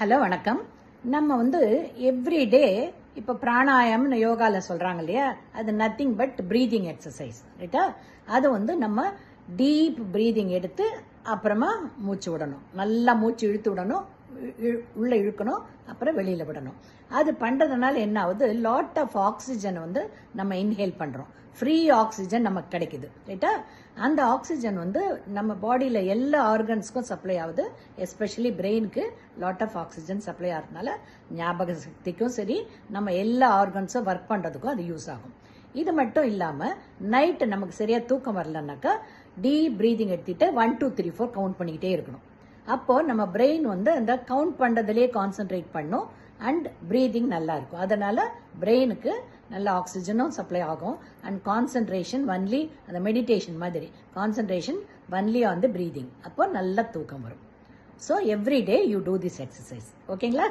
Hello வணக்கம். நம்ம everyday இப்போ பிராணாயாம்னு யோகாவில் சொல்கிறாங்க இல்லையா, அது நத்திங் பட் ப்ரீதிங் எக்ஸசைஸ் ரைட்டா. அது நம்ம டீப் ப்ரீதிங் எடுத்து அப்புறமா மூச்சு விடணும், நல்லா மூச்சு இழுத்து விடணும், உள்ளே இழுக்கணும், அப்புறம் வெளியில் விடணும். அது பண்ணுறதுனால என்ன ஆகுது, லாட் ஆஃப் ஆக்சிஜன் நம்ம இன்ஹேல் பண்ணுறோம், ஃப்ரீ ஆக்சிஜன் நமக்கு கிடைக்குது ரைட்டா. அந்த ஆக்சிஜன் நம்ம பாடியில் எல்லா ஆர்கன்ஸ்க்கும் சப்ளை ஆகுது, எஸ்பெஷலி பிரெயினுக்கு லாட் ஆஃப் ஆக்சிஜன் சப்ளை ஆகிறதுனால ஞாபக சக்திக்கும் சரி, நம்ம எல்லா ஆர்கன்ஸும் ஒர்க் பண்ணுறதுக்கும் அது யூஸ் ஆகும். இது மட்டும் இல்லாமல் நைட்டு நமக்கு சரியாக தூக்கம் வரலன்னாக்கா டீப் ப்ரீதிங் எடுத்துகிட்டு 1 2 3 4 கவுண்ட் பண்ணிக்கிட்டே இருக்கணும். அப்போது நம்ம பிரெயின் அந்த கவுண்ட் பண்ணுறதுலேயே கான்சென்ட்ரேட் பண்ணும் அண்ட் ப்ரீதிங் நல்லா இருக்கும். அதனால் பிரெயினுக்கு நல்ல ஆக்சிஜனும் சப்ளை ஆகும் அண்ட் கான்சென்ட்ரேஷன் ஒன்லி, அந்த மெடிடேஷன் மாதிரி concentration only on the breathing. அப்போ நல்ல தூக்கம் வரும். So every day you do this exercise. ஓகேங்களா?